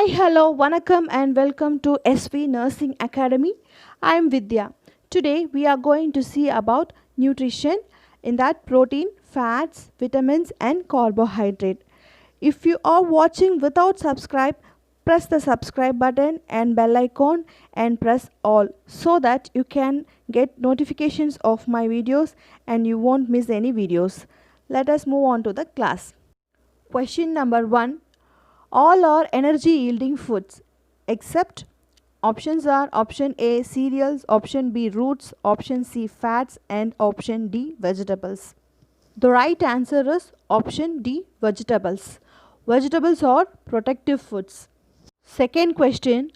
Hi, hello, vanakkam, and welcome to SV Nursing Academy. I am Vidya. Today we are going to see about nutrition in that protein, fats, vitamins, and carbohydrate. If you are watching without subscribe, press the subscribe button and bell icon and press all so that you can get notifications of my videos and you won't miss any videos. Let us move on to the class. Question number 1. All are energy yielding foods except options are option A cereals, option B roots, option C fats, and option D vegetables. The right answer is option D vegetables. Vegetables are protective foods. Second question,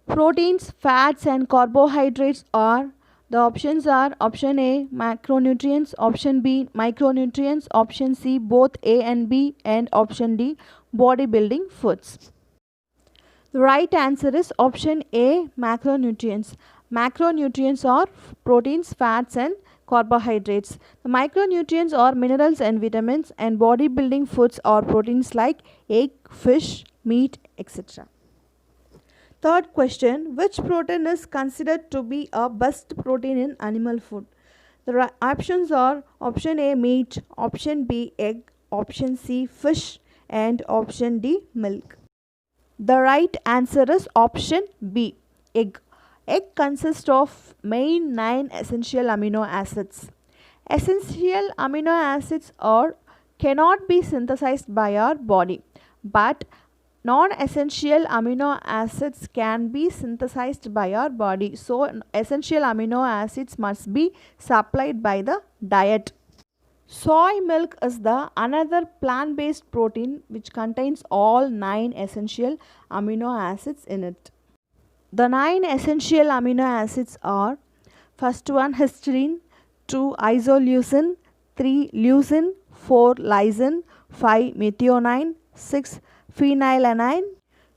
proteins, fats, and carbohydrates are the options are option A macronutrients, option B micronutrients, option C both A and B, and option D bodybuilding foods. The right answer is option A macronutrients. Macronutrients are proteins, fats, and carbohydrates. The micronutrients are minerals and vitamins, and bodybuilding foods are proteins like egg, fish, meat, etc. Third question, which protein is considered to be a best protein in animal food? The options are option A meat, option B egg, option C fish, and option D milk. The right answer is option B egg. Egg consists of main 9 essential amino acids. Essential amino acids cannot be synthesized by our body, but non-essential amino acids can be synthesized by our body. So essential amino acids must be supplied by the diet. Soy milk is the another plant-based protein which contains all 9 essential amino acids in it. The 9 essential amino acids are first one histidine, 2 isoleucine, 3 leucine, 4 lysine, 5 methionine, 6 phenylalanine,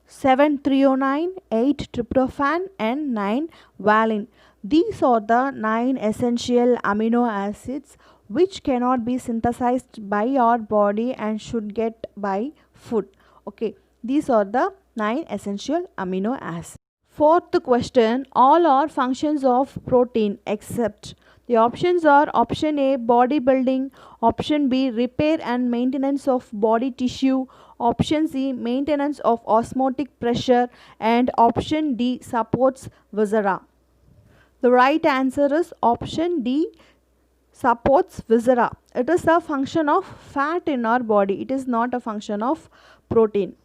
7 threonine, 8 tryptophan, and 9 valine. These are the 9 essential amino acids which cannot be synthesized by our body and should get by food. Okay, these are the 9 essential amino acids. Fourth question, all are functions of protein except the options are option A bodybuilding, option B repair and maintenance of body tissue, option C maintenance of osmotic pressure, and option D supports viscera. The right answer is option D supports viscera. It is a function of fat in our body. It is not a function of protein.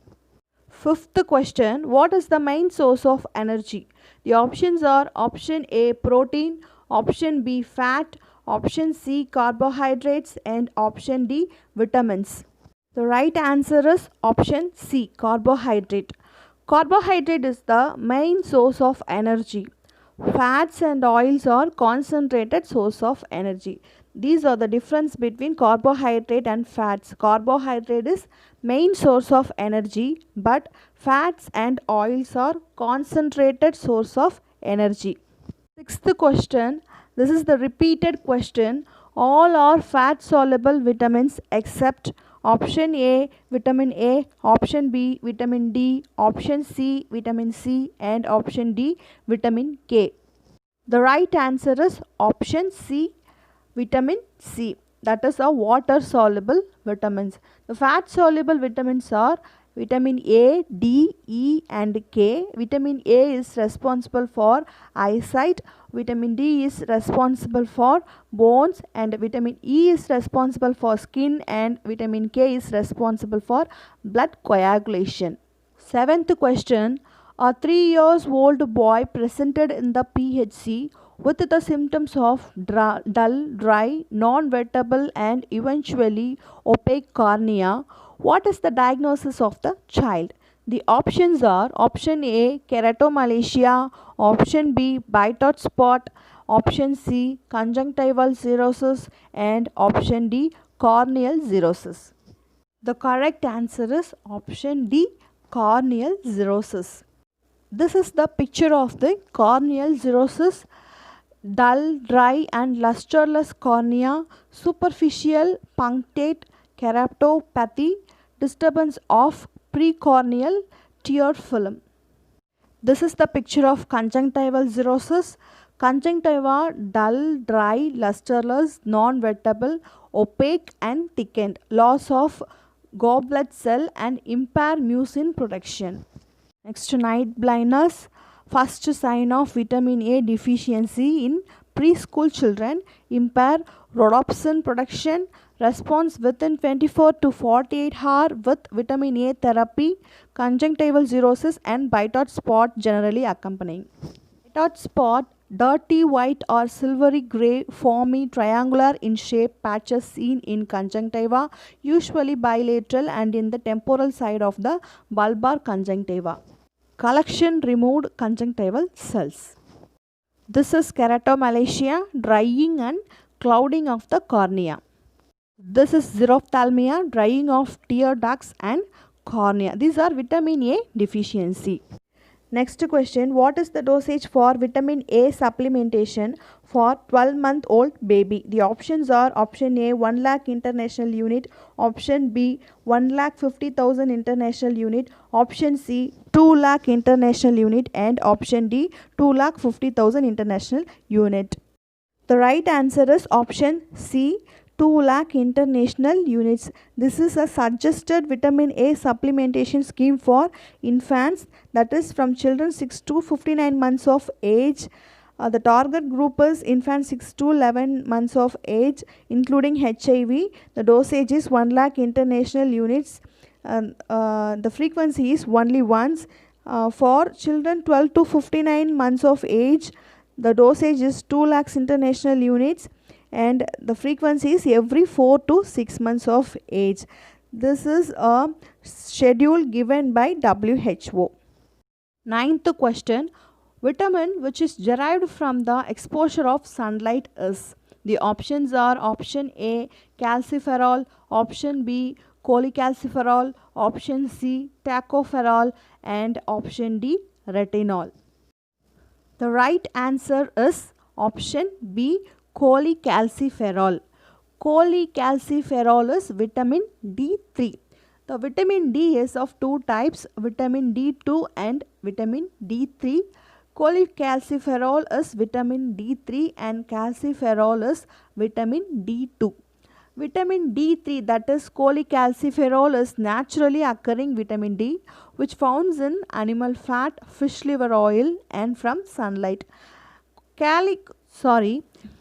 Fifth question, what is the main source of energy? The options are option A protein, option B fat, option C carbohydrates, and option D vitamins. The right answer is option C carbohydrate. Carbohydrate is the main source of energy. Fats and oils are concentrated source of energy. These are the difference between carbohydrate and fats. Carbohydrate is main source of energy, but fats and oils are concentrated source of energy. Sixth question, this is the repeated question. All are fat soluble vitamins except option A vitamin A, option B vitamin D, option C vitamin C, and option D vitamin K. The right answer is option C vitamin C, that is a water soluble vitamins. The fat soluble vitamins are vitamin A, D, E, and K. Vitamin A is responsible for eyesight, vitamin D is responsible for bones, and vitamin E is responsible for skin, and vitamin K is responsible for blood coagulation. Seventh question, a 3-year-old boy presented in the PHC with the symptoms of dull, dry, non-wettable, and eventually opaque cornea. What is the diagnosis of the child? The options are option A keratomalacia, option B Bitot spot, option C conjunctival cirrhosis, and option D corneal cirrhosis. The correct answer is option D corneal cirrhosis. This is the picture of the corneal cirrhosis. Dull, dry, and lusterless cornea, superficial punctate keratopathy, disturbance of precorneal tear film. This is the picture of conjunctival cirrhosis. Conjunctiva dull, dry, lusterless, non-wettable, opaque and thickened. Loss of goblet cell and impair mucin production. Next to night blindness. First sign of vitamin A deficiency in preschool children. Impair rhodopsin production. Response within 24 to 48 hours with vitamin A therapy. Conjunctival cirrhosis and Bitot spot generally accompanying. Bitot spot, dirty white or silvery grey, foamy, triangular in shape patches seen in conjunctiva, usually bilateral and in the temporal side of the bulbar conjunctiva. Collection removed conjunctival cells. This is keratomalacia, drying and clouding of the cornea. This is xerophthalmia, drying of tear ducts and cornea. These are vitamin A deficiency. Next question, what is the dosage for vitamin A supplementation for 12-month-old baby? The options are option A 1 lakh international unit, option B 1,50,000 international unit, option C 2 lakh international unit and option D 2,50,000 international unit. The right answer is option C 2 lakh international units. This is a suggested vitamin A supplementation scheme for infants, that is from children 6 to 59 months of age. The target group is infants 6 to 11 months of age, including HIV. The dosage is 1 lakh international units. The frequency is only once. For children 12 to 59 months of age, the dosage is 2 lakhs international units and the frequency is every 4 to 6 months of age. This is a schedule given by WHO. Ninth question, vitamin which is derived from the exposure of sunlight is. The options are option A calciferol, option B cholecalciferol, option C tocopherol and option D retinol. The right answer is option B cholecalciferol. Cholecalciferol is vitamin D3. The vitamin D is of two types, vitamin D2 and vitamin D3. Cholecalciferol is vitamin D3 and calciferol is vitamin D2. Vitamin D3, that is cholecalciferol, is naturally occurring vitamin D which found in animal fat, fish liver oil and from sunlight.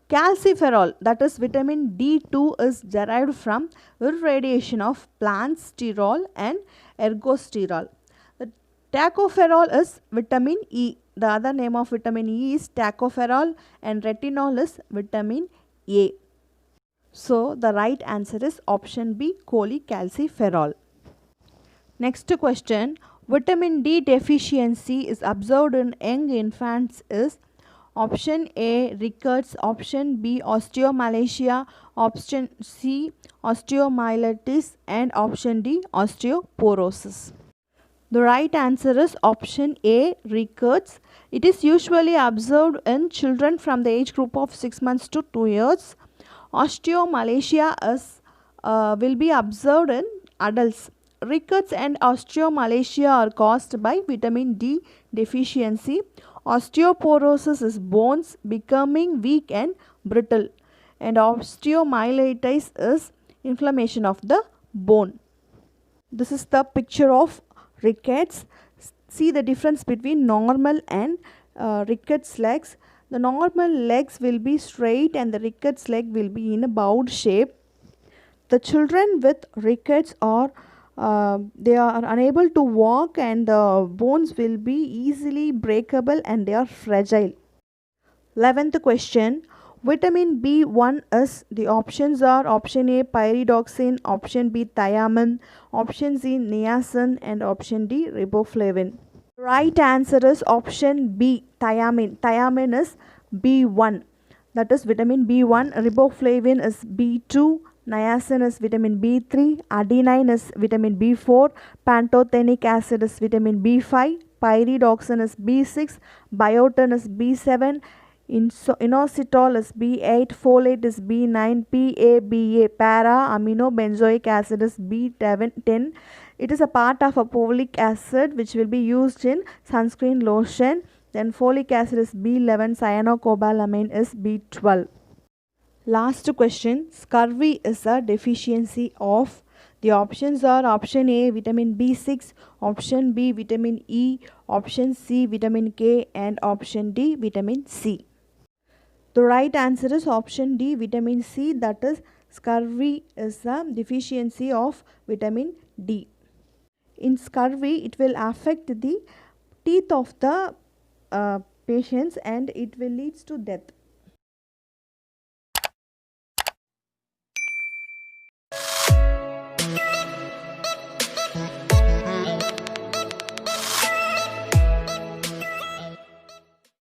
Calciferol, that is vitamin D2, is derived from irradiation of plants, sterol and ergosterol. The tocopherol is vitamin E. The other name of vitamin E is tocopherol and retinol is vitamin A. So the right answer is option B cholecalciferol. Next question, vitamin D deficiency is observed in young infants is option A rickets, option B osteomalacia, option C osteomyelitis and option D osteoporosis. The right answer is option A rickets. It is usually observed in children from the age group of 6 months to 2 years. Osteomalacia will be observed in adults. Rickets and osteomalacia are caused by vitamin D deficiency. Osteoporosis is bones becoming weak and brittle, and osteomyelitis is inflammation of the bone. This is the picture of rickets. See the difference between normal and rickets legs. The normal legs will be straight and the rickets leg will be in a bowed shape. The children with rickets are they are unable to walk and the bones will be easily breakable and they are fragile. 11th question, vitamin B1 is, the options are option A pyridoxine, option B thiamine, option C niacin and option D riboflavin. Right answer is option B thiamine. Thiamine is B1, that is vitamin B1. Riboflavin is B2. Niacin is vitamin B3, adenine is vitamin B4, pantothenic acid is vitamin B5, pyridoxine is B6, biotin is B7, inositol is B8, folate is B9, PABA, para amino benzoic acid is B10, It is a part of a folic acid which will be used in sunscreen lotion. Then folic acid is B11, cyanocobalamin is B12. Last question. Scurvy is a deficiency of. The options are option A vitamin B6, option B vitamin E, option C vitamin K, and option D vitamin C. The right answer is option D vitamin C, that is scurvy is a deficiency of vitamin D. In scurvy it will affect the teeth of the patients and it will lead to death.